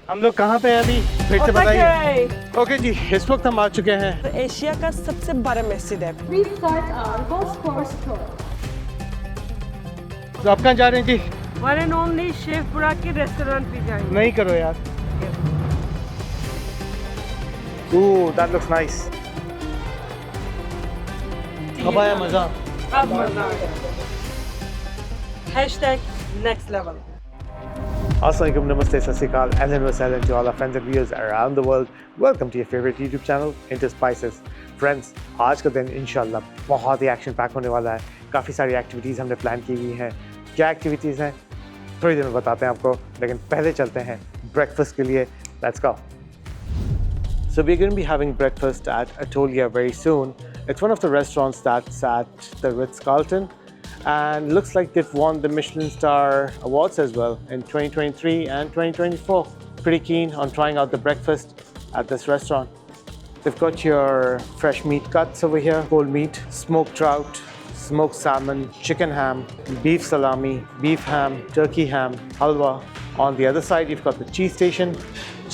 हम लोग कहाँ पे हैं अभी फिर से बताइए। ओके जी, इस वक्त हम आ चुके हैं एशिया का सबसे बड़ा मस्जिद है। We start our golf course tour. तो आप कहाँ जा रहे हैं जी? वन एंड ओनली शेफ बुराक के रेस्टोरेंट पे जाएंगे। नहीं करो यार। Ooh, that looks nice. अब आया मजा। अब मजा आया। #next level. Assalamualaikum, namaste, sat sri akal, ahlan wa sahlan to all our friends and viewers around the world. Welcome to your favorite YouTube channel, Into Spices. Friends, आज का दिन इंशाल्लाह बहुत ही एक्शन पैक होने वाला है। काफ़ी सारी एक्टिविटीज़ हमने प्लान की हुई हैं। क्या एक्टिविटीज़ हैं थोड़ी देर में बताते हैं आपको, लेकिन पहले चलते हैं ब्रेकफास्ट के लिए। Let's go. So we're going to be having breakfast at Atolia very soon. It's one of the restaurants that's at the Ritz Carlton, and looks like they've won the Michelin Star Awards as well in 2023 and 2024. Pretty keen on trying out the breakfast at this restaurant. They've got your fresh meat cuts over here, whole meat, smoked trout, smoked salmon, chicken ham, beef salami, beef ham, turkey ham, halwa. On the other side, you've got the cheese station.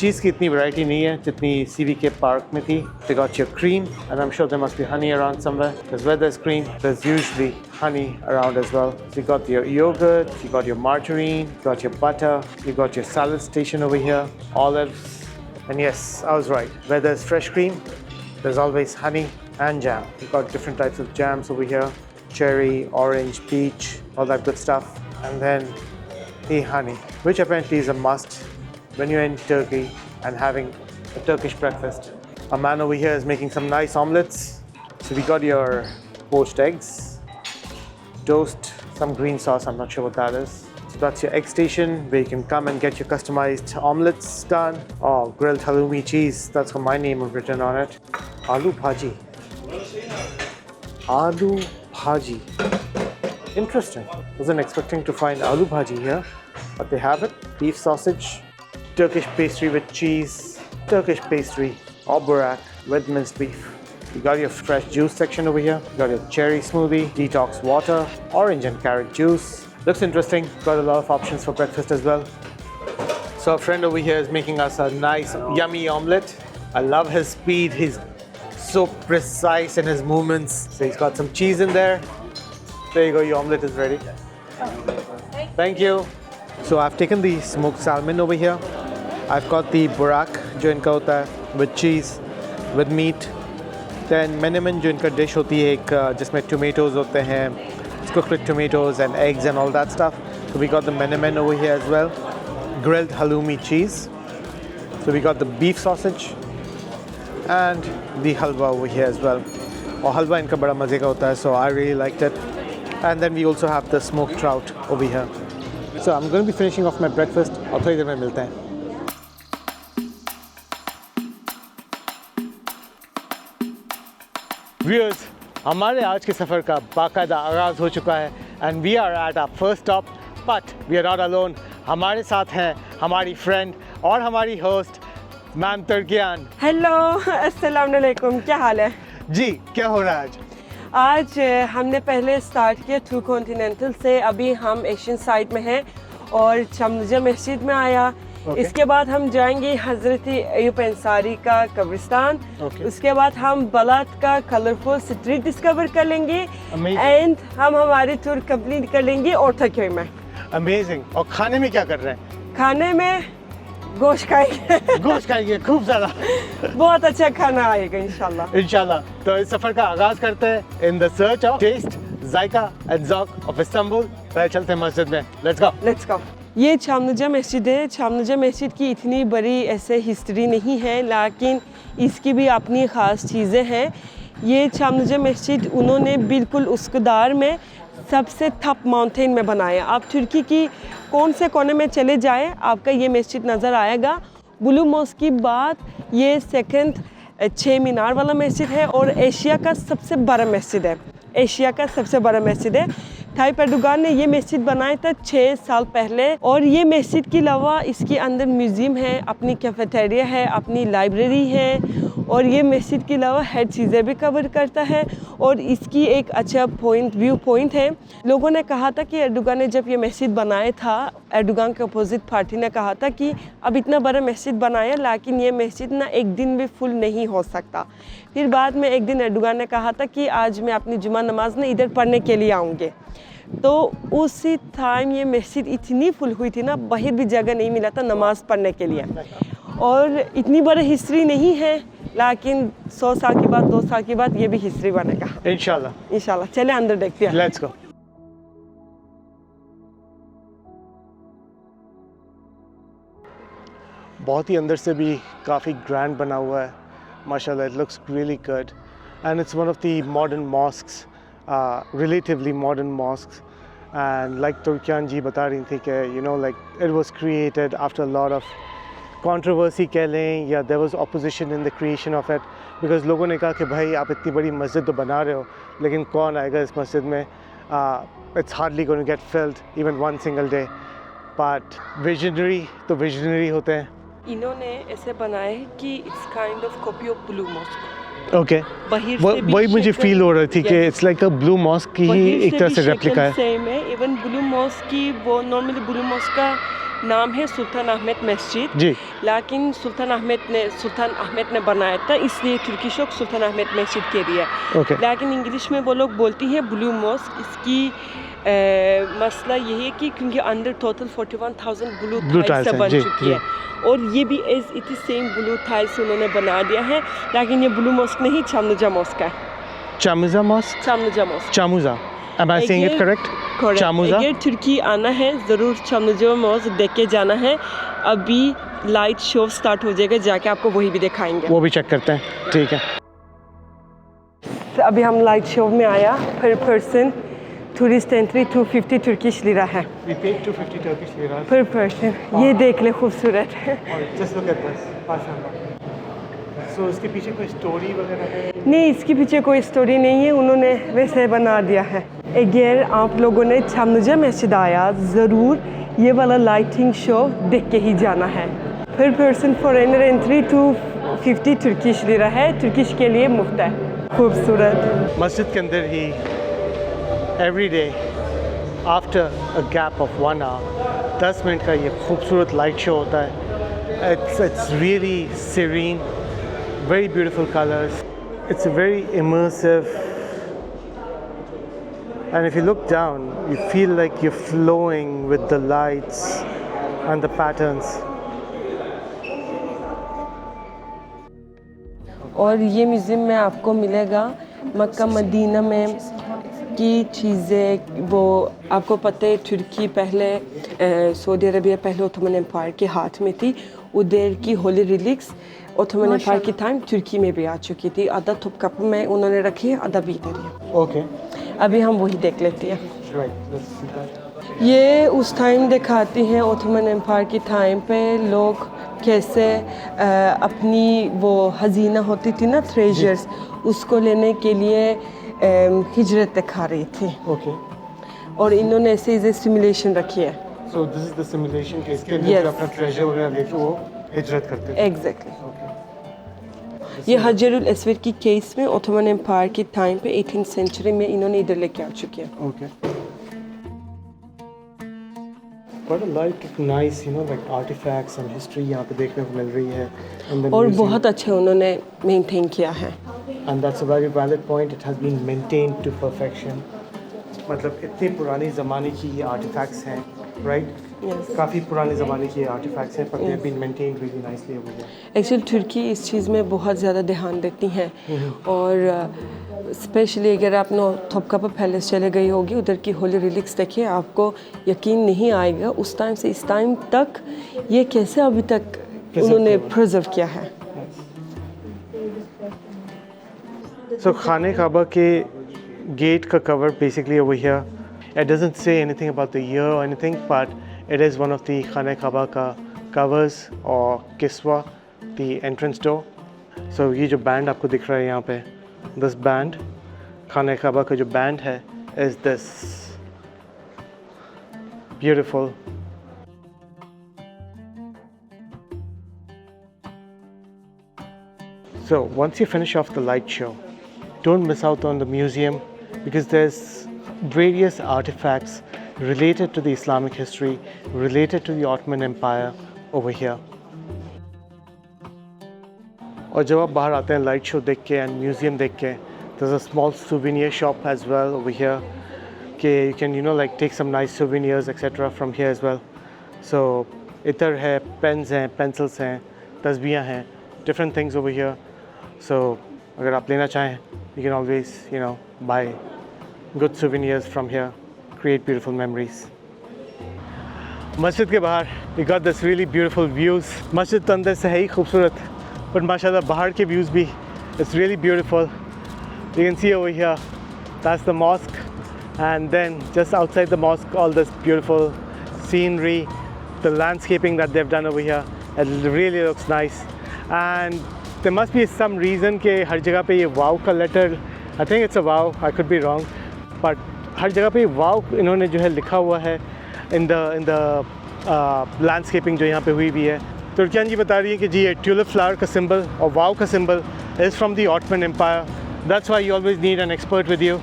Cheese की इतनी variety नहीं है जितनी CVK Park में थी. They got your cream, and I'm sure there must be honey around somewhere. Because where there's cream, there's usually honey around as well. So you got your yogurt, you got your margarine, you got your butter, you got your salad station over here, olives, and yes, I was right. Where there's fresh cream, there's always honey and jam. You've got different types of jams over here: cherry, orange, peach, all that good stuff, and then the honey, which apparently is a must when you're in Turkey and having a Turkish breakfast. A man over here is making some nice omelets. So we got your poached eggs, toast, some green sauce, I'm not sure what that is. So that's your egg station where you can come and get your customized omelets done. Oh, grilled halloumi cheese, that's got my name written on it. Aloo bhaji. Aloo bhaji. Interesting. Wasn't expecting to find aloo bhaji here, but they have it. Beef sausage, Turkish pastry with cheese, Turkish pastry or burak with minced beef. You got your fresh juice section over here. You got your cherry smoothie, detox water, orange and carrot juice. Looks interesting. Got a lot of options for breakfast as well. So a friend over here is making us a nice yummy omelette. I love his speed. He's so precise in his movements. So he's got some cheese in there. There you go, your omelette is ready. Thank you. So I've taken the smoked salmon over here. I've got the burak, जो इनका होता है, with cheese, with meat. Then menemen, जो इनका dish होती है एक जिसमें tomatoes होते हैं, it's cooked with tomatoes and eggs and all that stuff. So we got the menemen over here as well. Grilled halloumi cheese. So we got the beef sausage and the halwa over here as well. और हलवा इनका बड़ा मज़े का होता है, so I really liked it. And then we also have the smoked trout over here. So I'm going to be finishing off my breakfast. और थोड़ी देर में मिलते हैं. Viewers, हमारे आज के सफ़र का बाकायदा आगाज़ हो चुका है and we are at our first stop, but we are not alone. हमारे साथ हैं हमारी friend और हमारी host, मैम तुर्कियान. हेलो, अस्सलाम वालेकुम, क्या हाल है? जी, क्या हो रहा है आज? आज हमने पहले स्टार्ट किया टू कॉन्टिनेंटल से, अभी हम एशियन साइड में हैं और चामलिजा मस्जिद में आया. इसके बाद हम जाएंगे हजरत अय्यूब अंसारी का कब्रिस्तान. उसके बाद हम बालात का कलरफुल स्ट्रीट डिस्कवर कर लेंगे एंड हम हमारी टूर कंप्लीट कर लेंगे ओर्थाक्योई में. अमेजिंग. और खाने में क्या कर रहे हैं? खाने में गोश्त खाएंगे. गोश्त खाएंगे खूब ज़्यादा. बहुत अच्छा खाना आएगा इंशाल्लाह. इंशाल्लाह. तो इस सफ़र का आगाज़ करते हैं in the search of taste, जायका एंड ज़ौक़ ऑफ इस्तांबुल. पहले चलते हैं मस्जिद में. Let's go. ये चामलिजा मस्जिद है. चामलिजा मस्जिद की इतनी बड़ी ऐसे हिस्ट्री नहीं है, लेकिन इसकी भी अपनी ख़ास चीज़ें हैं. ये चामलिजा मस्जिद उन्होंने बिल्कुल उस्कुदार में सबसे टॉप माउंटेन में बनाया. आप तुर्की की कौन से कोने में चले जाएं, आपका ये मस्जिद नज़र आएगा. ब्लू मॉस्क की बाद ये सेकंड 6 मीनार वाला मस्जिद है और एशिया का सबसे बड़ा मस्जिद है. एशिया का सबसे बड़ा मस्जिद है. ताइप एर्दोगान ने ये मस्जिद बनाया था 6 साल पहले और ये मस्जिद के अलावा इसके अंदर म्यूज़ियम है, अपनी कैफेटेरिया है, अपनी लाइब्रेरी है और ये मस्जिद के अलावा हर चीज़ें भी कवर करता है और इसकी एक अच्छा व्यू पॉइंट है। लोगों ने कहा था कि एर्दोगान ने जब ये मस्जिद बनाया था, एर्दोगान के अपोजिट पार्टी ने कहा था कि अब इतना बड़ा मस्जिद बनाया लेकिन ये मस्जिद ना एक दिन में फुल नहीं हो सकता। फिर बाद में एक दिन एर्दोगान ने कहा था कि आज मैं अपनी जुमा नमाज ना इधर पढ़ने के लिए आऊँगे, तो उसी टाइम ये मस्जिद इतनी फुल हुई थी ना, बाहर भी जगह नहीं मिला था नमाज़ पढ़ने के लिए। और इतनी बड़ी हिस्ट्री नहीं है लेकिन 100 साल के बाद 2 साल के बाद ये भी हिस्ट्री बनेगा इंशाल्लाह। चले अंदर देखते हैं। Let's go. बहुत ही अंदर से भी काफ़ी ग्रैंड बना हुआ है माशाल्लाह। It looks really good and it's one of the modern mosques, relatively modern mosques. And like तुर्कियान जी बता रही थी कि you know like it was created after a lot of controversy कह लें या there was opposition in the creation of it, because लोगों ने कहा कि भाई आप इतनी बड़ी मस्जिद तो बना रहे हो लेकिन कौन आएगा इस मस्जिद में, it's hardly going to get filled even one single day. But visionary तो विजनरी होते हैं। इन्होंने ऐसे बनाए कि it's kind of copy of blue mosque. Okay, वही मुझे फील हो रही थी कि it's like a blue mosque की ही एक तरह से रेप्लिका है। सेम है। इवन ब्लू मॉस्क की वो नॉर्मली ब्लू मॉस्क का नाम है सुल्तान अहमद मस्जिद जी, लेकिन सुल्तान अहमद ने बनाया था इसलिए तुर्किश लोग सुल्तान अहमद मस्जिद के लिए। लेकिन इंग्लिश में वो लोग बोलती हैं ब्लू मॉस्क। इसकी मसला यही है कि क्योंकि अंदर टोटल 41,000 ब्लू टाइल्स से बन चुकी है और ये भी as it is same blue tiles उन्होंने बना दिया है, लेकिन ये ब्लू मॉस्क नहीं चामलुजा मॉस्क है। Camlica mosque, Camlica mosque, Camlica. Am I saying it correct? Correct. अगर तुर्की आना है ज़रूर चामलुजा मॉस्क देख के जाना है। अभी लाइट शो स्टार्ट हो जाएगा, जाके आपको वही भी दिखाएंगे, वो भी चेक करते हैं। ठीक है, अभी हम लाइट शो में आया। पर person tourist entry 250 Turkish lira है। We paid 250 Turkish lira पर पर्सन। ये देख ले खूबसूरत है। Just look at this, माशाल्लाह। So इसके पीछे कोई स्टोरी वगैरह है? नहीं, इसके पीछे कोई स्टोरी नहीं है, उन्होंने वैसे बना दिया है। अगर आप लोगों ने चामलुजा मस्जिद आया ज़रूर ये वाला लाइटिंग शो देख के ही जाना है। पर person foreigner entry 250 Turkish lira है, तुर्किश के लिए मुफ्त है। खूबसूरत मस्जिद के अंदर ही every day after a gap of 1 hour 10 minute का ये खूबसूरत लाइट शो होता है। It's really serene, very beautiful colors. It's very immersive, and if you look down, you feel like you're flowing with the lights and the patterns. और ये museum में आपको मिलेगा मक्का मदीना में की चीज़ें। वो आपको पता है तुर्की पहले सऊदी अरबिया पहले ओटोमन एम्पायर के हाथ में थी, उधर की होली रिलिक्स ओटोमन एम्पायर की टाइम तुर्की में भी आ चुकी थी। आधा थोपकाप में उन्होंने रखी है, आधा भी इधर है। ओके, अभी हम वही देख लेते हैं। ये उस टाइम दिखाती हैं ओटोमन एम्पायर की टाइम पे लोग कैसे अपनी वो हजीना होती थी ना, ट्रेजर्स, उसको लेने के लिए हिजरत दिखा रही थी। ओके, और इन्होंने ऐसे इसे सिमुलेशन रखी है। So this is the simulation के इसके लिए अपना ट्रेजर वगैरह लेके वो हिजरत करते हैं। एग्जैक्टली। ये हजरुल अस्वद की केस में ओटोमन एम्पायर की टाइम पे 18th सेंचुरी में इन्होंने इधर लेके आ चुके हैं। ओके, बड़ा light nice, you know, like artefacts and history यहाँ पे देखने को मिल रही है। और बहुत अच्छे उन्होंने मेंटेन किया है। And that's a very valid point, it has been maintained to perfection. मतलब इतने पुराने ज़माने की ये आर्टिफैक्ट्स हैं, राइट? काफ़ी पुराने ज़माने के आर्टिफैक्ट्स हैं, पर they have been maintained really nicely over here. Actually तुर्की इस चीज़ में बहुत ज़्यादा ध्यान देती हैं और स्पेशली अगर आप थोपकापा पैलेस चले गई होगी, उधर की होली रिलिक्स देखिए, आपको यकीन नहीं आएगा उस टाइम से इस टाइम तक ये कैसे अभी तक उन्होंने प्रिजर्व किया है। सो खाने काबा के गेट का cover basically over here, it doesn't say anything about the year और anything, but it is one of the खाने काबा का कवर्स और किस्वा द एंट्रेंस डोर। सो ये जो बैंड आपको दिख रहा है यहाँ पे, दिस बैंड, खाने काबा का जो बैंड है, is this beautiful. So once you finish off the light show, don't miss out on the museum because there's various artifacts related to the Islamic history, related to the Ottoman Empire over here. और जब आप बाहर आते हैं light show देख के and museum देख के, there's a small souvenir shop as well over here. Okay, you can like take some nice souvenirs etc. from here as well. So इतर है, पेन्स हैं, पेंसिल्स हैं, तस्बीहां हैं, different things over here. So अगर आप लेना चाहें, you can always buy good souvenirs from here, create beautiful memories. मस्जिद के बाहर we got this really beautiful views. मस्जिद तो अंदर से है ही खूबसूरत, but माशाल्लाह बाहर के views भी it's really beautiful. You can see over here, that's the mosque, and then just outside the mosque all this beautiful scenery, the landscaping that they've done over here, it really looks nice. And there must be some reason कि हर जगह पे ये wow का letter, I think it's a wow, I could be wrong, but हर जगह पे wow इन्होंने जो है लिखा हुआ है in the landscaping जो यहाँ पे हुई भी है. तुर्कियान जी बता रही है कि जी ये tulip flower का symbol और wow का symbol is from the Ottoman Empire. That's why you always need an expert with you,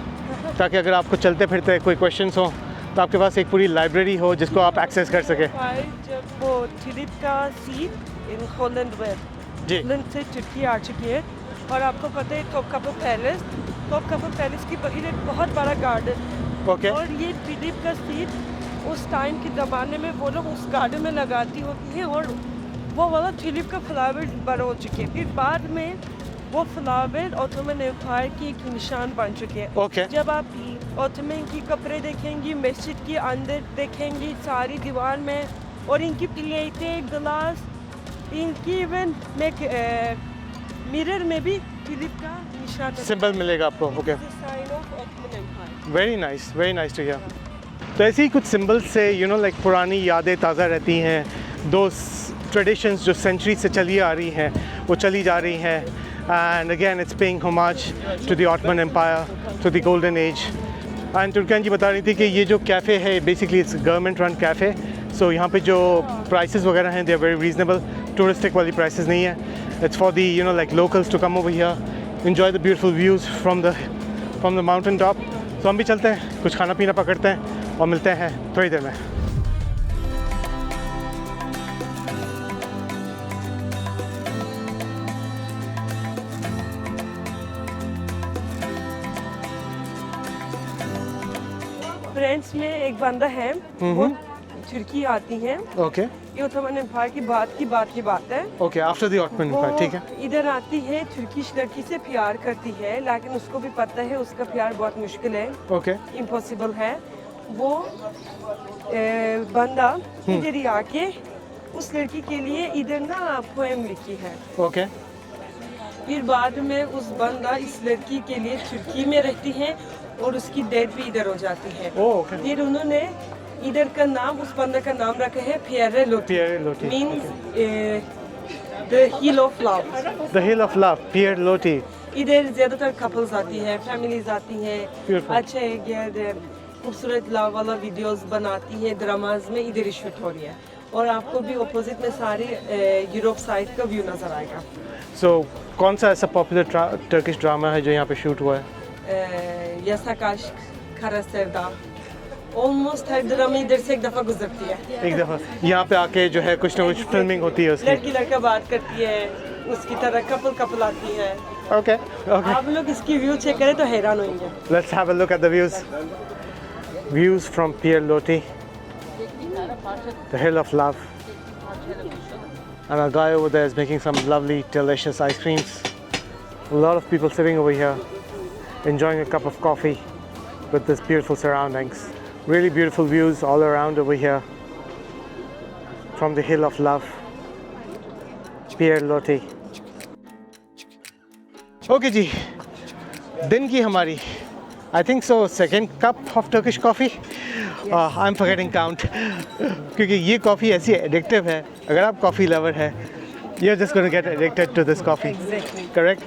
ताकि अगर आपको चलते फिरते कोई questions हो तो आपके पास एक पूरी लाइब्रेरी हो जिसको आप एक्सेस कर सके. जब वो tulip का seed in Holland में जी से तुर्की आ चुकी है और आपको पता है टॉपकापा पैलेस की बगल एक बहुत बड़ा गार्डन ओके और ये ट्यूलिप का सीड उस टाइम के ज़माने में वो लोग उस गार्डन में लगाती होती हैं और वो वाला ट्यूलिप का फ्लावर बड़ा हो चुके हैं. फिर बाद में वो फ्लावर ऑटोमन एम्पायर की एक निशान बन चुके हैं. ओके जब आप ऑटोमन की कपड़े देखेंगी, मस्जिद के अंदर देखेंगी, सारी दीवार में और इनकी प्लेटें, गिलास, इनकी इवन मिरर में भी ट्यूलिप का निशान सिंबल मिलेगा आपको. Okay sign of Ottoman empire. Very nice to hear. तो ऐसे ही कुछ सिंबल्स से लाइक पुरानी यादें ताज़ा रहती हैं. दो ट्रेडिशंस जो सेंचुरी से चली आ रही हैं वो चली जा रही हैं. And again it's paying homage to the Ottoman Empire, to the golden age. And तुर्कियान जी बता रही थी कि ये जो कैफ़े है basically it's government run cafe. So यहाँ पे जो प्राइसेस वगैरह हैं they are very reasonable, touristic वाली प्राइसेस नहीं है. It's for the like locals to come over here, enjoy the beautiful views from the mountain top. तो हम भी चलते हैं, कुछ खाना पीना पकड़ते हैं और मिलते हैं थोड़ी देर में. फ्रेंड्स में एक बंदा है वो तुर्की आती हैं. ओके ये ऑटोमन एम्पायर की बात है. Okay after the Ottoman empire. ठीक है. इधर आती है, तुर्किश लड़की से प्यार करती है, लेकिन उसको भी पता है उसका प्यार बहुत मुश्किल है. ओके इम्पॉसिबल है. वो बंदा इधर ही आके उस लड़की के लिए इधर ना पोएम लिखी है. ओके फिर बाद में उस बंदा इस लड़की के लिए तुर्की में रहती है और उसकी डेथ भी इधर हो जाती है. ओके फिर उन्होंने इधर का नाम, उस बंदा का नाम रखा है Pierre Loti, means the hill of love. The hill of love, Pierre Loti. इधर ज्यादातर कपल्स आती हैं, फैमिलीज आती हैं, Beautiful. अच्छे खूबसूरत लव वाला वीडियोस बनाती हैं. ड्रामाज में इधर ही शूट हो रही है और आपको भी अपोजिट में सारे यूरोप साइड का व्यू नजर आएगा. सो कौन सा ऐसा पॉपुलर टर्किश ड्रामा है जो यहाँ पे शूट हुआ है? याsak aşk, Kara Sevda. ऑलमोस्ट हर ड्रामा इधर से एक दफा गुजरती है. एक दफा यहाँ पे आके जो है कुछ ना कुछ फिल्मिंग होती है उसकी. लड़की लड़का बात करती है, उसकी तरह कपल आती है. ओके ओके आप लोग इसकी व्यू चेक करें तो हैरान होंगे. Let's have a look at the views from Pierre Loti, the hill of love. And a guy over there is making some lovely delicious ice creams. A lot of people sitting over here enjoying a cup of coffee with this beautiful surroundings. Really beautiful views all around over here from the hill of love, Pierre Loti. Okay जी, दिन की हमारी I think so second cup of Turkish coffee. I'm forgetting count. क्योंकि ये coffee ऐसी addictive है, अगर आप coffee lover है you're just going to get addicted to this coffee. Exactly. Correct?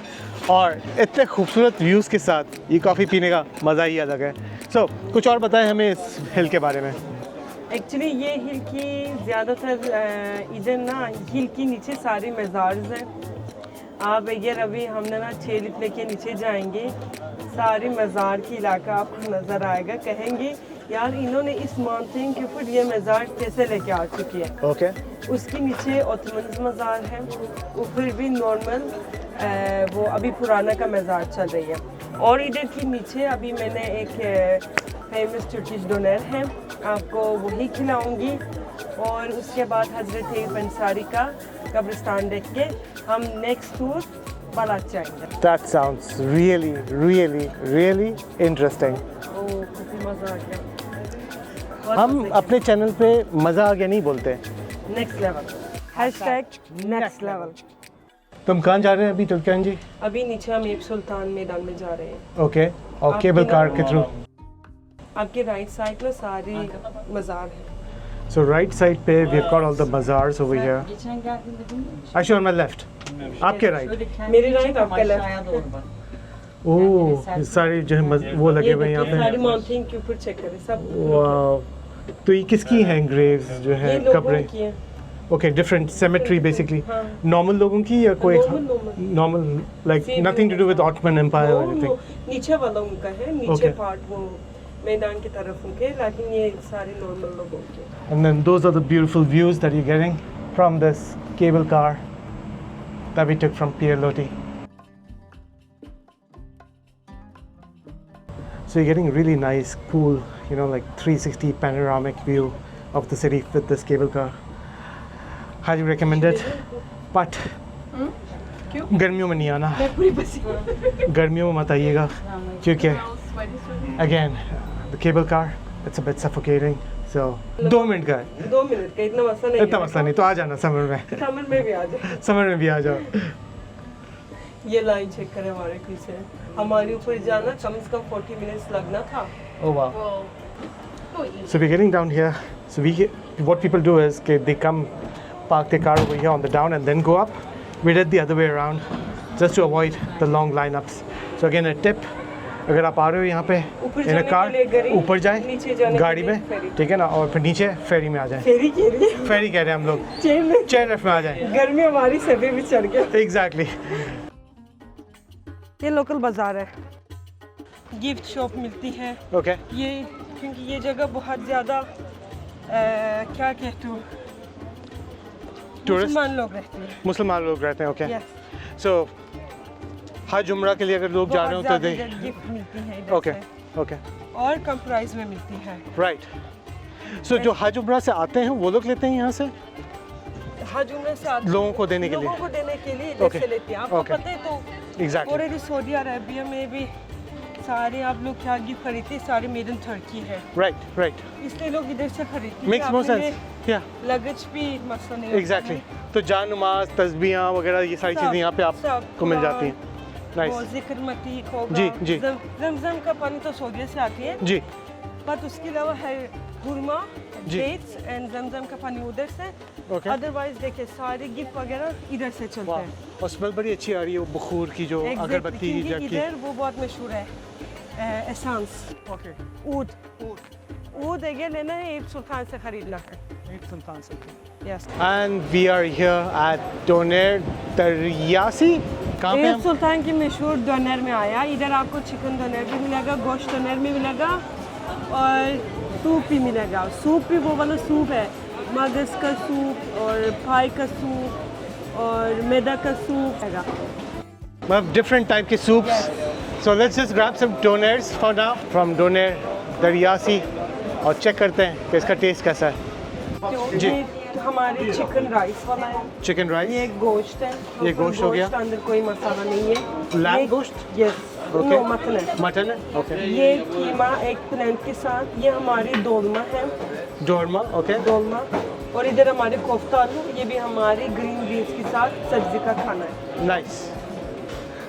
और इतने खूबसूरत व्यूज़ के साथ ये कॉफ़ी पीने का मज़ा ही अलग है. So कुछ और बताएं हमें इस हिल के बारे में. एक्चुअली ये हिल की ज़्यादातर इधर ना हिल के नीचे सारे मज़ार्स हैं। आप अगर अभी हमने ना 6 लिफ्ट के नीचे जाएंगे, सारे मज़ार की इलाका आपको नज़र आएगा। कहेंगे यार इन्होंने इस माउंटेन के ऊपर ये मज़ार कैसे लेके आ चुकी है। ओके उसके नीचे ओथमन्स मज़ार है, ऊपर भी नॉर्मल वो अभी पुराना का मज़ार चल रही है। और इधर के नीचे अभी मैंने एक फेमस टर्किश डोनर है, आपको वही खिलाऊंगी। और उसके बाद हज़रत अय्यूब अंसारी का कब्रिस्तान देख के हम नेक्स्ट टूर बालात जाएंगे। That sounds really, really, really interesting. ओह काफ़ी मज़ा आ गया। हम अपने चैनल पे मज़ा आ गया नहीं बोलते। Next level #next level. तुम कहाँ जा रहे हैं अभी तुर्कान जी? अभी नीचे हम एयूप सुल्तान मैदान में जा रहे हैं। ओके और केबल कार के थ्रू? आपके राइट साइड में सारे मज़ार हैं। So right side पे we've got all the bazaars over here. Actually on my left. आपके right. मेरे राइट आपका लेफ्ट। ओह ये सारे जो है वो लगे हुए हैं यहाँ सारी पे। माउंटेन के ऊपर चेक करें सब। वाह तो ये किसकी हैं ग्रेव्स जो है ये लोगों कब्रें? की हैं। ओके डिफरेंट सेमेट्री बेसिकली हाँ। नॉर्मल लोगों की या कोई Normal. Normal like nothing to do with Ottoman empire और एनीथिंग? नीचे वाला उनका है, नीचे Okay. पार्ट वो मैदान की तरफ उनके, लेकिन ये सारे नॉर्मल लोगों के। And then those are the beautiful views that you're getting from this cable car that we took from Pierre Loti. So you're getting really nice, cool, you know, like 360 panoramic view of the city with this cable car. Highly recommend it. But गर्मियों में नहीं आना, गर्मियों में मत आइएगा क्योंकि again the cable car it's a bit suffocating. So 2 minute का है, 2 मिनट का इतना मसला नहीं इतना मसला नहीं, तो आ जाना समर में, समर में भी आ जाए। समर में भी आ जाओ। ये लाइन चेक करें हमारे पीछे, हमारे ऊपर जाना कम से कम 40 मिनट्स लगना था। Oh wow. So we're getting down here. So what people do is they come park their car over here on the down and then go up. We did the other way around just to avoid the long lineups. So again a tip, अगर आप आ रहे हो यहाँ पे इन a car ऊपर जाए गाड़ी में, ठीक है ना, और फिर नीचे फेरी में आ जाए। फेरी कह रहे हैं हम लोग, चेन लिफ्ट में आ जाए। गर्मी हमारी सभी भी चढ़ गया। एग्जैक्टली। ये लोकल बाजार है, गिफ्ट शॉप मिलती है। ओके ये क्योंकि ये जगह बहुत ज़्यादा क्या कहते हो मुसलमान लोग रहते हैं। मुसलमान लोग रहते हैं। Okay Yes. सो हज उम्रा के लिए अगर लोग जा रहे हो तो दे गिफ्ट मिलती है इधर ओके से, ओके और कम प्राइस में मिलती है। राइट। सो जो हज उम्रा से आते हैं वो लोग लेते हैं यहाँ से हज उम्रा से आते लोगों को देने के लिए? लोगों को देने के लिए इधर Okay. से लेते हैं। आपको Okay. पता है तो एग्जैक्टली। पूरे सऊदी अरेबिया में भी सारे आप लोग क्या गिफ्ट खरीदते हैं, सारे मेड इन टर्की है, राइट राइट। इसलिए लोग इधर से खरीदते हैं। Makes more sense. या लगेज भी मसला नहीं होता एग्जैक्टली। है। तो जान नमाज तस्बीहां वगैरह ये सारी चीज़ें यहाँ पे आपको मिल जाती हैं। वो नाइस जिक्र मती होगा। जी, जी। जमजम का पानी तो सऊदी से आती है, जी बट उसके अलावा है खुरमा, जी। डेट्स एंड जमजम का पानी उधर से। ओके। अदरवाइज देखिए सारे गिफ्ट वगैरह इधर से चलते वाह हैं। और स्मेल बड़ी अच्छी आ रही है वो बखूर की जो Exactly, अगरबत्ती की क्योंकि जग की। इधर वो बहुत मशहूर है एसेंस ओके ऊद अगर लेना है एयूप सुल्तान से खरीदना है। एयूप सुल्तान से। Yes. And we are here at Doner Deryasi. कहाँ पे एयूप हम? सुल्तान की मशहूर डोनर में आया। इधर आपको चिकन डोनर भी मिलेगा, गोश्त डोनर भी मिलेगा और सूप भी मिलेगा। सूप भी वो वाला सूप है, मगज का सूप और पाई का सूप और मैदा का सूप है। मतलब डिफरेंट टाइप के soups. So let's just grab some doners for now from Doner Deryasi और चेक करते हैं कि इसका टेस्ट कैसा है। जी। ये हमारे चिकन राइस वाला है। Chicken rice. ये गोश्त है। ये गोश्त हो गया। अंदर कोई मसाला नहीं है। लैम गोश्त? यस। Okay. नो मटन है। मटन है। ओके। ये कीमा एक प्लेट के साथ, ये हमारी दोलमा है। डोरमा। ओके। दोलमा। और इधर हमारे कोफ्ता आलू, ये भी हमारी ग्रीन बीन्स के साथ सब्जी का खाना है। Nice.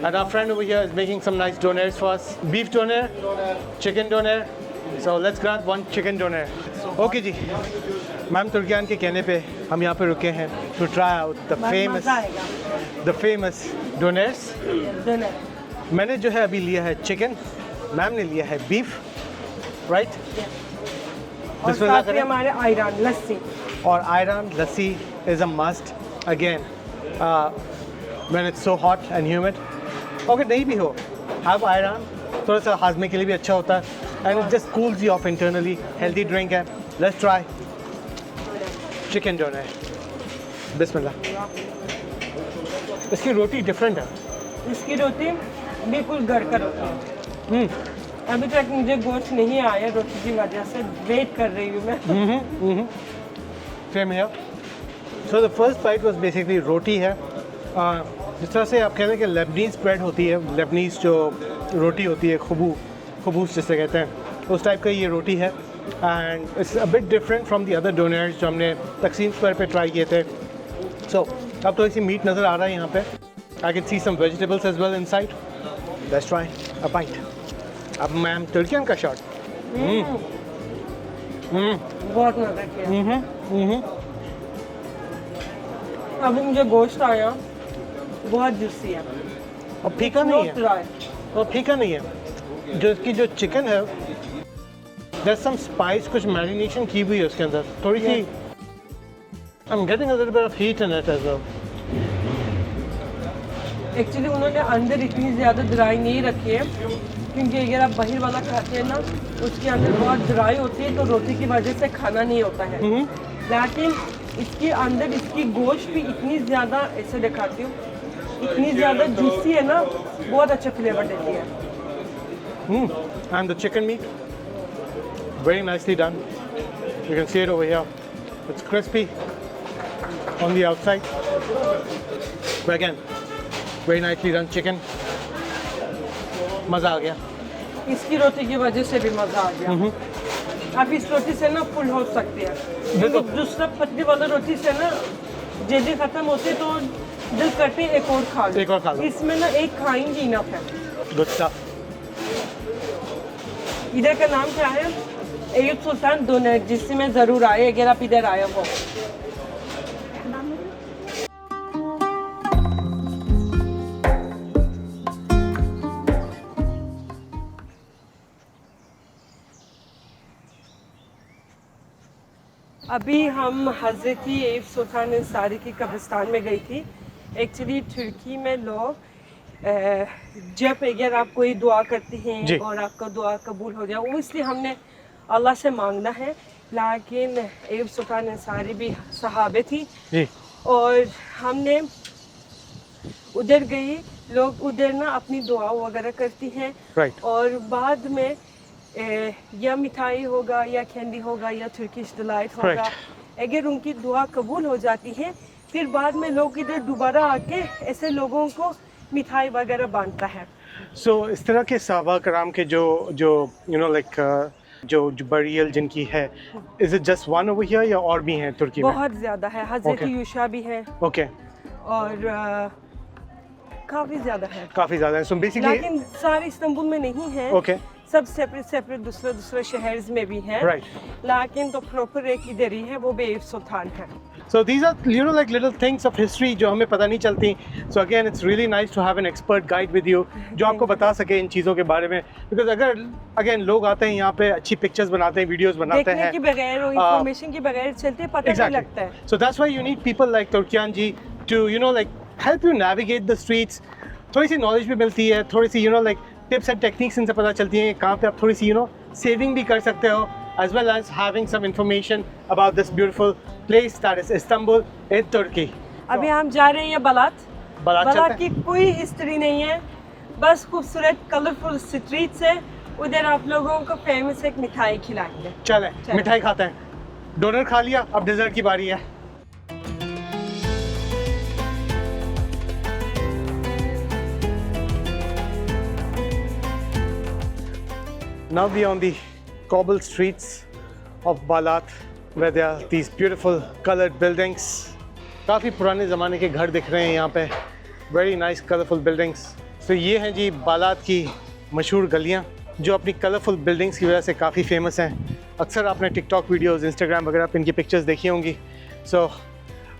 And our friend over here is making some nice donors for us. Beef doner, chicken doner. So let's grab one chicken doner. Okay ji. Ma'am तुर्कियान के कहने पे हम यहाँ पे रुके हैं to try out the famous donors. Donor. मैंने जो है अभी लिया है चिकन, मैम ने लिया है बीफ, राइट? और बिस्मिल्लाह साथ में करें। हमारे आयरन लस्सी। और iron lassi is a must again when it's so hot and humid. अगर नहीं भी हो, हैव आयरन, थोड़ा सा हाजमे के लिए भी अच्छा होता है and it just cools you off internally. Healthy drink है। Let's try chicken doner. बिस्मिल्लाह। इसकी रोटी डिफरेंट है। इसकी रोटी बिल्कुल घर का रोटी है। अभी तक मुझे गोश्त नहीं आया रोटी की वजह से, वेट कर रही हूँ मैं। Same here. So the first bite was basically रोटी है। जिस तरह से आप कहते हैं कि लेबनीज ब्रेड होती है, लेबनीज जो रोटी होती है, खबूस जिसे कहते हैं, उस टाइप का ये रोटी है। And it's a bit different from the other donors जो हमने तकसीम स्क्वायर पे ट्राई किए थे। सो अब तो इसी मीट नज़र आ रहा है यहाँ पे। I can see some vegetables as well inside. Let's try a bite. अब मैम तुर्कियन का शॉट। बहुत मजा किया। अभी मुझे गोश्त आया, बहुत जूसी है और फीका नहीं है। ड्राई। और फीका नहीं है। जो इसकी जो चिकन है, there's some spice, कुछ मैरिनेशन की हुई है उसके अंदर थोड़ी सी। I'm getting a little bit of heat in it as well. Actually उन्होंने अंदर इतनी ज़्यादा ड्राई नहीं रखी है, क्योंकि अगर आप बाहर वाला खाते हैं ना, उसके अंदर बहुत ड्राई होती है तो रोटी की वजह से खाना नहीं होता है। लेकिन इसके अंदर इसकी गोश्त भी इतनी ज़्यादा, ऐसे दिखाती हूँ, इतनी ज़्यादा जूसी है ना, बहुत अच्छा फ्लेवर देती है। And the chicken meat, very nicely done. You can see it over here. It's crispy on the outside. But again, very nicely done chicken. मज़ा आ गया। इसकी रोटी की वजह से भी मज़ा आ गया। आप इस रोटी से ना फुल हो सकते हैं, क्योंकि दूसरा पतली वाला रोटी से ना जल्दी ख़त्म होते तो दिल करते एक और खा लो। एक और खा लो। इसमें ना एक खाएंगे इनफ है। Good stuff. इधर का नाम क्या है? एयूब सुल्तान दोनर, जिसमें ज़रूर आए अगर आप इधर आए हो। अभी हम हज़रत एयूब सुल्तान अंसारी की कब्रिस्तान में गई थी। एक्चुअली तुर्की में लोग जब अगर आप कोई दुआ करते हैं और आपका दुआ कबूल हो जाए, वो इसलिए हमने अल्लाह से मांगना है। लेकिन एयूब सुल्तान अंसारी भी सहाबे थी जी। और हमने उधर गई, लोग उधर ना अपनी दुआ वगैरह करती हैं। Right. और बाद में या मिठाई होगा या कैंडी होगा या तुर्किश डिलाइट होगा। अगर उनकी दुआ कबूल हो जाती है, फिर बाद में लोग इधर दोबारा आके ऐसे लोगों को मिठाई वगैरह बांटता है। So इस तरह के सहाबा कराम के जो you know like जो बरियल जिनकी है, is it just one over here या और भी हैं तुर्की में? बहुत ज़्यादा है। हज़रत यूशा भी है Okay. और काफ़ी ज़्यादा है। काफ़ी ज़्यादा है। So basically लेकिन सारे इस्तांबुल में नहीं है। Okay. सब सेपरेट दूसरे शहर में भी हैं। Right. लेकिन तो प्रॉपर एक इधर ही है, वो भी एयूब सुल्तान है। So these are you know like little things of history जो हमें पता नहीं चलती। So again it's really nice to have an expert guide with you जो आपको बता सके इन चीज़ों के बारे में, because अगर again लोग आते हैं यहाँ पे अच्छी पिक्चर्स बनाते हैं, वीडियोस बनाते हैं, देखने के बगैर और इंफॉर्मेशन के बगैर चलते पता नहीं लगता है। So that's why you need people like Turkan ji to you know like help you navigate the streets. थोड़ी सी नॉलेज भी मिलती है, थोड़ी सी you know like tips and techniques इनसे पता चलती हैं कहाँ पे आप थोड़ी सी you know सेविंग भी कर सकते हो, as well as having some information about this beautiful place that is Istanbul in Turkey. अभी हम जा रहे हैं बालात। बालात बालात की कोई हिस्ट्री नहीं है, बस खूबसूरत कलरफुल स्ट्रीट से उधर आप लोगों को फेमस एक मिठाई खिलाएंगे। चलें मिठाई खाते हैं। डोनर खा लिया, अब डेजर्ट की बारी है। Now we are on the cobbled streets of Balat where there are these beautiful colored buildings. काफ़ी पुराने ज़माने के घर दिख रहे हैं यहाँ पे। Very nice colorful buildings. So ये हैं जी बालात की मशहूर गलियाँ जो अपनी कलरफुल बिल्डिंग्स की वजह से काफ़ी फेमस हैं। अक्सर आपने टिकटॉक वीडियोस, इंस्टाग्राम वगैरह पे इनकी पिक्चर्स देखी होंगी। So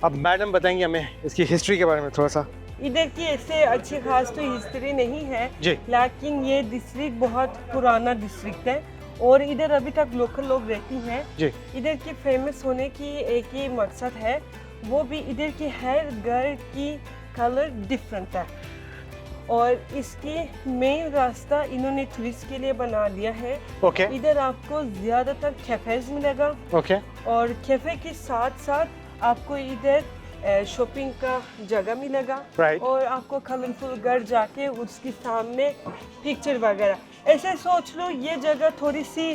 अब मैडम बताएंगी हमें इसकी हिस्ट्री के बारे में थोड़ा सा। इधर की ऐसे अच्छी खास तो हिस्ट्री नहीं है जी। लेकिन ये डिस्ट्रिक्ट बहुत पुराना डिस्ट्रिक्ट है और इधर अभी तक लोकल लोग रहती हैं। जी। इधर की फेमस होने की एक ही मकसद है, वो भी इधर की हर घर की कलर डिफरेंट है और इसकी मेन रास्ता इन्होंने टूरिस्ट के लिए बना दिया है। ओके। इधर आपको ज़्यादातर कैफेज मिलेगा। ओके। और कैफे के साथ साथ आपको इधर शॉपिंग का जगह मिलेगा। Right. और आपको कलरफुल घर जाके उसके सामने पिक्चर वगैरह। ऐसे सोच लो ये जगह थोड़ी सी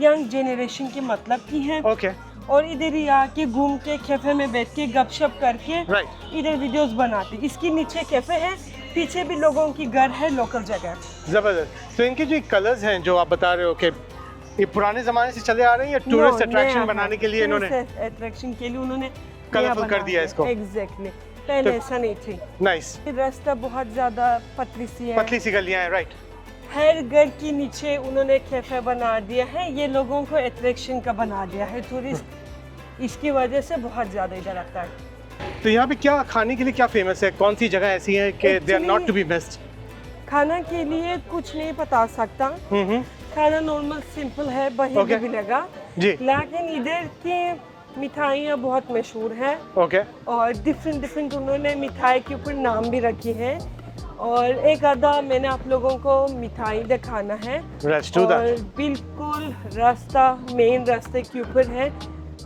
यंग जनरेशन के मतलब की है। ओके। और इधर ही आके घूम के कैफे में बैठ के गपशप करके Right. इधर वीडियोस बनाते। इसके नीचे कैफे है, पीछे भी लोगों की घर है, लोकल जगह। जबरदस्त। तो इनके जो कलर्स हैं जो आप बता रहे हो कि ये पुराने जमाने से चले आ रहे हैं या टूरिस्ट अट्रैक्शन बनाने के लिए इन्होंने अट्रैक्शन के लिए उन्होंने कलरफुल कर दिया इसको? एग्जैक्टली। पहले तो- ऐसा नहीं थी। नाइस। रास्ता बहुत ज्यादा पतली सी है, पतली सी गलियां हैं। राइट। हर घर के नीचे उन्होंने कैफे बना दिया है। ये लोगों को अट्रैक्शन का बना दिया है, टूरिस्ट इसकी वजह से बहुत ज्यादा इधर आता है। तो यहाँ पे क्या खाने के लिए क्या फेमस है? कौन सी जगह ऐसी है कि they are not to be missed? खाना के लिए कुछ नहीं बता सकता। खाना नॉर्मल सिंपल है, वही Okay. भी मिलेगा जी। लेकिन इधर की मिठाइयाँ बहुत मशहूर हैं। ओके। और डिफरेंट उन्होंने मिठाई के ऊपर नाम भी रखी है और एक आधा मैंने आप लोगों को मिठाई दिखाना है। Let's do और that. बिल्कुल रास्ता मेन रास्ते के ऊपर है,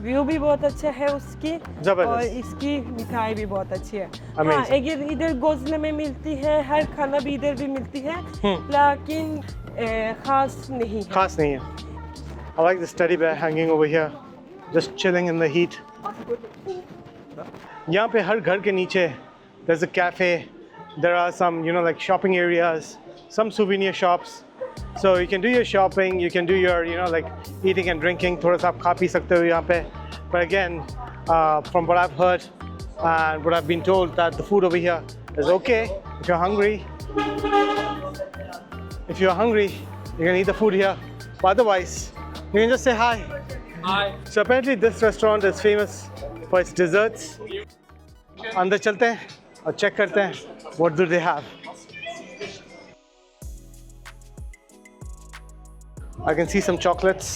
व्यू भी बहुत अच्छा है उसकी जबरदस्त। और इसकी मिठाई भी बहुत अच्छी है। Amazing. हाँ, एक इधर गोजले में मिलती है, हर खाना भी इधर भी मिलती है लेकिन खास नहीं है। खास नहीं है। I like the teddy bear hanging over here, just chilling in the heat. यहाँ पे हर घर के नीचे there's a cafe, there are some like shopping areas, some souvenir shops, so you can do your shopping, you can do your like eating and drinking. थोड़ा सा आप खा P सकते हो यहाँ पे. But again, from what I've heard and what I've been told, that the food over here is okay if you're hungry. If you're hungry, you can eat the food here. But otherwise, you can just say hi. Hi. So apparently this restaurant is famous for its desserts. अंदर चलते हैं और check करते हैं what do they have. I can see some chocolates.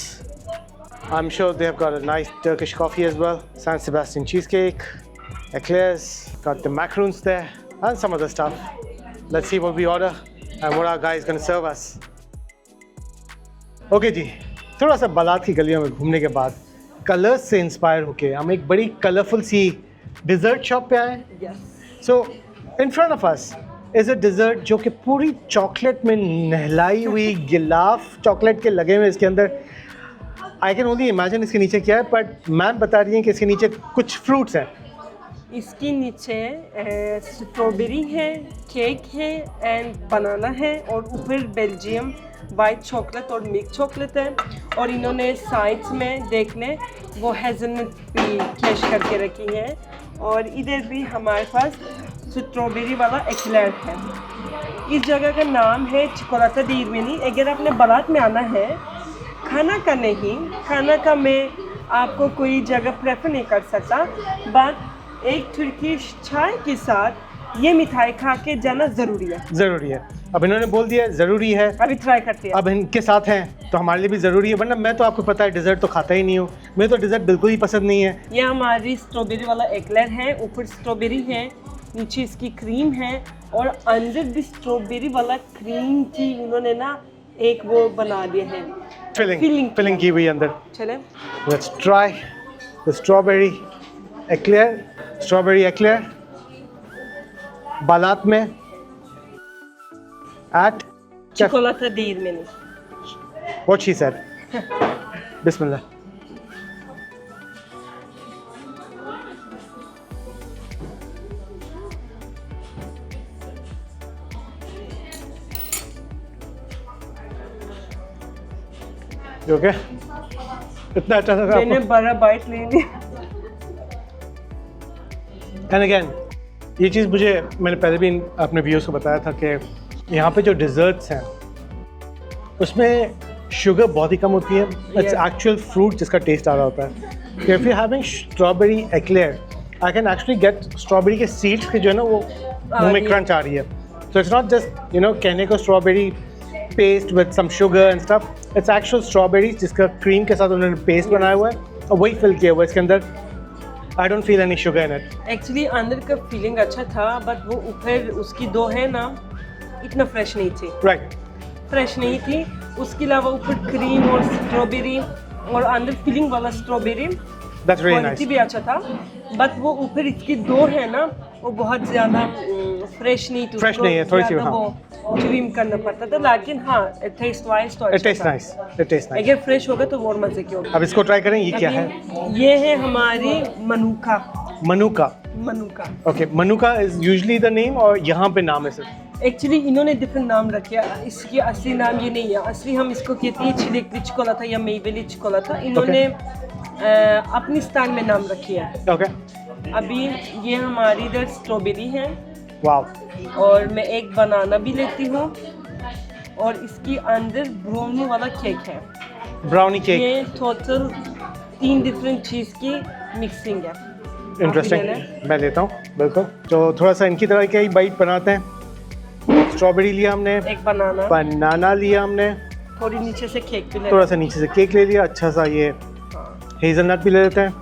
I'm sure they have got a nice Turkish coffee as well. San Sebastian cheesecake, eclairs, got the macaroons there and some other stuff. Let's see what we order and what our guy is going to serve us. Okay जी, थोड़ा सा Baalath की गलियों में घूमने के बाद colours से inspire होके हम एक बड़ी कलरफुल सी डिज़र्ट शॉप पे आए। So in front of us is a dessert जो कि पूरी चॉकलेट में नहलाई हुई गिलाफ चॉकलेट के लगे हुए इसके अंदर। आई कैन ओनली इमेजिन इसके नीचे क्या है, बट मैम बता रही हैं कि इसके नीचे कुछ फ्रूट्स हैं। इसके नीचे स्ट्रॉबेरी है, केक है एंड बनाना है और ऊपर बेल्जियम वाइट चॉकलेट और मिल्क चॉकलेट है और इन्होंने साइड्स में देख लें वो हेज़लनट भी कैश करके रखी है और इधर भी हमारे पास स्ट्रॉबेरी वाला एक्लेयर है। इस जगह का नाम है चिकोलाता देयरमेनी। अगर आपने बालात में आना है, खाना का नहीं, खाना का मैं आपको कोई जगह प्रेफर नहीं कर सकता, बट एक तुर्किश चाय के साथ ये मिठाई खा के जाना ज़रूरी है। ज़रूरी है। अब इन्होंने बोल दिया है ज़रूरी है, अभी ट्राई करते हैं। अब इनके साथ हैं तो हमारे लिए भी ज़रूरी है, वरना मैं तो आपको पता है डिज़र्ट तो खाता ही नहीं हूँ, मुझे तो डिज़र्ट बिल्कुल ही पसंद नहीं है। ये हमारी स्ट्रॉबेरी वाला एक्लेयर है, ऊपर स्ट्रॉबेरी है, नीचे इसकी क्रीम है और अंदर भी स्ट्रॉबेरी वाला क्रीम की उन्होंने ना एक वो बना दिया है, फिलिंग की हुई अंदर। चले let's try the strawberry eclair Baalath में at चिकोलाता देयरमेनी। What she said. Bismillah. You okay? इतना अच्छा था मैंने आपको? बड़ा बाइट ले लिया। And again, ये चीज़ मैंने पहले भी अपने व्यूअर्स को बताया था कि यहाँ पे जो डिज़र्ट्स हैं उसमें शुगर बहुत ही कम होती है। इट्स एक्चुअल फ्रूट जिसका टेस्ट आ रहा होता है। If you having strawberry eclair, I can actually get strawberry के सीड्स के जो है ना वो मुंह में क्रंच आ रही है। सो इट्स नॉट जस्ट कहने को strawberry paste with some sugar and stuff, it's actual strawberry जिसका क्रीम के साथ उन्होंने पेस्ट बनाया हुआ है और वही फिल किया हुआ है इसके अंदर. I don't feel any sugar in it. Actually अंदर का फीलिंग अच्छा था, बट वो ऊपर उसकी दो है ना, इतना फ्रेश नहीं थी. राइट. फ्रेश नहीं थी. उसके अलावा ऊपर क्रीम और स्ट्रॉबेरी और अंदर फिलिंग वाला strawberry, that's really quality nice. भी अच्छा था. बट वो ऊपर इसकी दो है ना, वो बहुत ज़्यादा फ्रेश नहीं थी. Fresh नहीं है, थोड़ी सी, हाँ. वो ट्रिम करना पड़ता था, लेकिन हाँ टेस्ट वाइज तो it taste nice. It taste nice. अगर फ्रेश होगा तो और मज़े की होगी. अब इसको ट्राई करें. ये क्या है? ये है हमारी मनुका. मनुका. मनुका. ओके. मनुका इज यूजुअली द नेम और यहाँ पे नाम है सर. एक्चुअली इन्होंने डिफरेंट नाम रखे. इसकी असली नाम ये नहीं है. असली हम इसको कहते हैं चिलेकली चिकोलाता या मेवेली चिकोलाता. इन्होंने अपनी स्टाइल में नाम रखी है. ओके. अभी ये हमारी इधर स्ट्रॉबेरी है. वाओ. और मैं एक बनाना भी लेती हूँ. और इसकी अंदर ब्राउनी वाला केक है. Brownie cake. ये टोटल 3 डिफरेंट चीज़ की मिक्सिंग है. इंटरेस्टिंग. मैं लेता हूँ बिल्कुल. तो थोड़ा सा इनकी तरह का ही बाइट बनाते हैं. स्ट्रॉबेरी लिया हमने. एक बनाना. बनाना लिया हमने. थोड़ी नीचे से केक भी ले. थोड़ा सा नीचे से केक ले लिया. अच्छा सा ये हेज़लनट भी ले लेते हैं.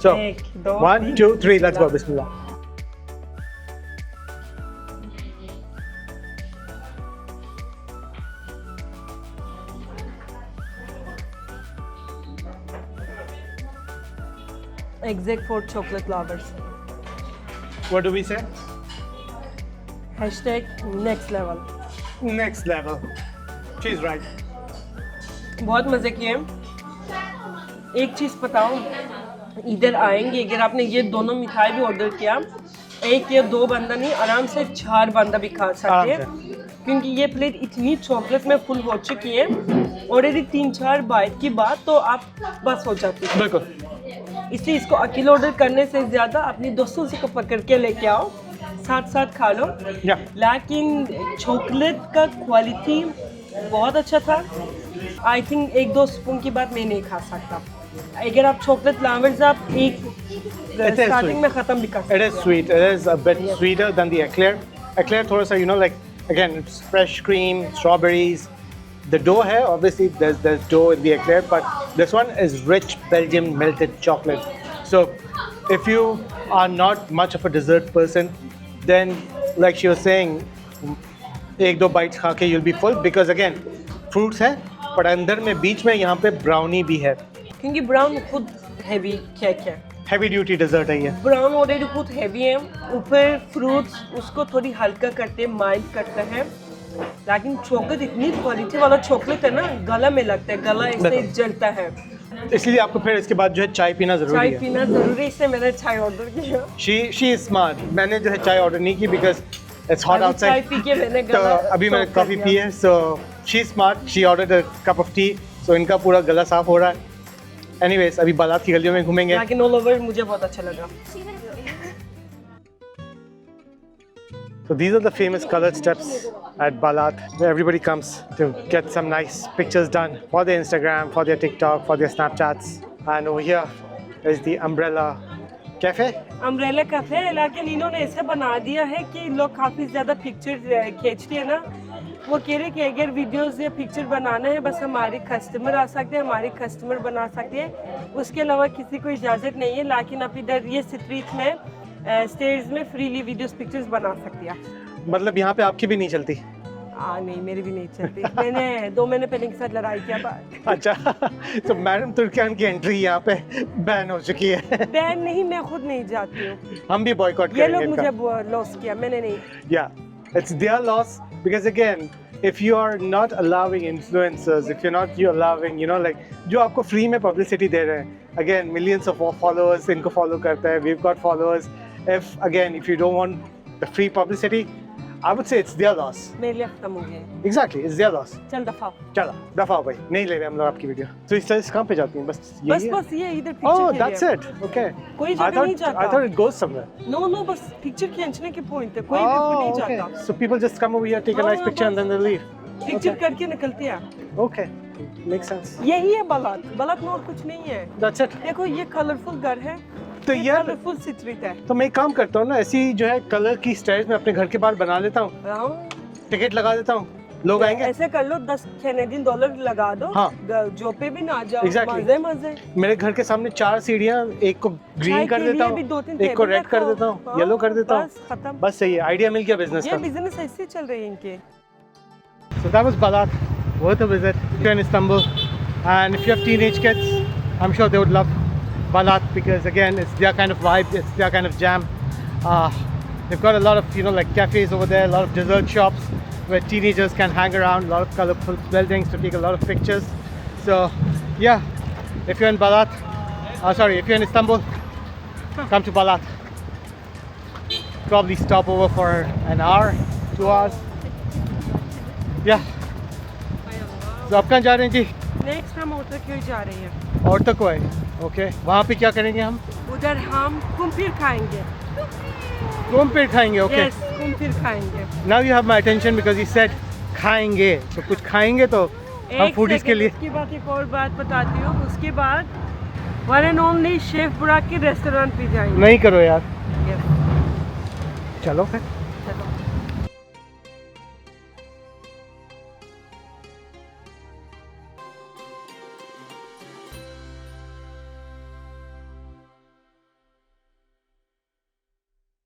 सो 1 2 1 2 3 let's go. Bismillah. Exact for chocolate lovers. What do we say? #next level. Next level. She's right. बहुत मज़े किए. एक चीज़ बताओ, इधर आएंगे अगर आपने ये दोनों मिठाई भी ऑर्डर किया, 1 या 2 बंदा नहीं, आराम से 4 बंदा भी खा सकते हैं. क्योंकि ये प्लेट इतनी चॉकलेट में फुल हो चुकी है ऑलरेडी. 3-4 बाइट की बात तो आप बस हो जाती है. बिल्कुल. इसलिए इसको अकेले ऑर्डर करने से ज़्यादा अपनी दोस्तों से को पकड़ के लेके आओ, साथ साथ खा लो. लेकिन चॉकलेट का क्वालिटी बहुत अच्छा था. आई थिंक 1-2 स्पून की बाद मैं नहीं खा सकता. अगर आप चॉकलेट लवर्स, आप एक स्टार्टिंग में ख़त्म भी कर सकते. It is sweet. It is a bit sweeter than the eclair. Eclair थोड़ा सा, you know, like again, it's fresh cream, strawberries. The dough है, obviously there's dough in the eclair, but this one is rich Belgian melted chocolate. So if you are not much of a dessert person, then like she was saying, 1-2 bites खा के you'll be full, because again fruits है, पर अंदर में बीच में यहाँ पे brownie भी है. क्योंकि ब्राउन खुद हैवी केक है. हैवी ड्यूटी डेजर्ट है ये. ब्राउन ऑलरेडी खुद हैवी है. ऊपर फ्रूट्स उसको थोड़ी हल्का करते हैं, माइल्ड करते हैं. लेकिन चॉकलेट इतनी क्वालिटी वाला चॉकलेट है ना, गला में लगता है, गला ऐसे जलता है. इसलिए आपको फिर इसके बाद जो है चाय पीना जरूरी है. चाय पीना जरूरी है, इसलिए मैंने चाय ऑर्डर किया. She is smart. मैंने जो है चाय ऑर्डर नहीं की because it's hot outside. चाय पी के मैंने तो अभी मैंने कॉफी पी है. So she's smart. She ordered a cup of tea. So इनका पूरा गला साफ हो रहा है. Anyways, अभी बालात की गलियों में घूमेंगे. लेकिन ऑल ओवर मुझे बहुत अच्छा लगा. So these are the famous colored steps at Balat, where everybody comes to get some nice pictures done for their Instagram, for their TikTok, for their Snapchats. And over here is the Umbrella Cafe. Umbrella cafe है, लेकिन इन्होंने ऐसा बना दिया है कि लोग काफ़ी ज़्यादा पिक्चर खींचते हैं ना. वो कह रहे कि अगर वीडियोस या पिक्चर बनाना है, बस हमारे कस्टमर आ सकते हैं, हमारे कस्टमर बना सकते हैं. उसके अलावा किसी को इजाज़त नहीं है. लेकिन आप इधर ये स्ट्रीट में स्टेयर्स में फ्रीली वीडियोस पिक्चर्स बना सकती हैं. मतलब यहाँ पे आपकी भी नहीं चलती? नहीं, मेरी भी नहीं चलती. मैंने 2 महीने पहले के साथ लड़ाई किया. अच्छा. तो मैडम तुर्कियान की एंट्री यहाँ पे बैन हो चुकी है. बैन नहीं, मैं खुद नहीं जाती हूँ. हम भी बॉयकॉट करेंगे. ये लोग मुझे लॉस किया, मैंने नहीं. Yeah, it's their loss because again, if you are not allowing influencers, if you're not allowing, you know, like जो आपको फ्री में पब्लिसिटी दे रहे हैं, again millions of followers इनको follow करते हैं. We've got followers. If you don't want the free publicity, I would say it's their loss. मेरे लिए खत्म हो गया. Exactly, it's their loss. चल दफा. चलो दफा भाई, नहीं ले रहे हम लोग आपकी वीडियो. तो इस तरह से कहाँ पे जाती हैं? बस ये इधर picture. Oh, that's it. Okay. कोई जगह नहीं जाता. I thought it goes somewhere. No, बस पिक्चर खींचने के पॉइंट है. कोई भी नहीं okay. जाता. So people just come over here, take a nice picture and then they leave. Picture करके निकलते हैं. Okay, makes sense. यही है बालात. बालात में और कुछ नहीं है. That's it. देखो ये कलरफुल घर है. तो यार कलरफुल स्ट्रीट है. तो मैं एक काम करता हूँ ना, ऐसी जो है कलर की स्टेयर्स में अपने घर के बाहर बना लेता हूँ, टिकट लगा देता हूँ, लोग आएंगे। ऐसे कर लो, 10 कैनेडियन डॉलर लगा दो। हाँ। जो पे भी ना जाओ। Exactly. मजे मजे। मेरे घर के सामने 4 सीढ़ियाँ, एक को ग्रीन चाय कर के देता लिए भी हूँ, 2-3 एक को टेबल रेड कर रखो। देता हूँ, हाँ, येलो कर देता हूँ, बस खत्म। बस सही है, आइडिया मिल गया बिजनेस ये का। बिजनेस ऐसे चल रही है इनके। So that was Balat, worth a visit if you're in Istanbul, and if you have teenage kids, I'm sure they would love Balat because again, it's their kind of vibe, it's their kind of jam. They've got a lot of like cafes over there, a lot of dessert shops where teenagers can hang around, a lot of colorful buildings to take a lot of pictures. So yeah, if you're in Balat, if you're in Istanbul, come to Balat. Probably stop over for an hour, 2 hours. Yeah. So आप कहाँ जा रहे हैं जी? Next हम ओटरक्यू जा रहे हैं। और तक है, ओके। वहाँ पे क्या करेंगे हम? उधर हम कुम्फिर खाएंगे। कुम्फिर खाएंगे, ओके। यस, कुम्फिर खाएंगे। Now you have my attention because you said खाएंगे, तो कुछ खाएंगे तो हम फूडीज के लिए। उसके बाद एक और बात बताती हूँ, उसके बाद वन एंड ओनली शेफ बुराक के रेस्टोरेंट पे जाएंगे। नहीं करो यार। Yes. चलो फिर।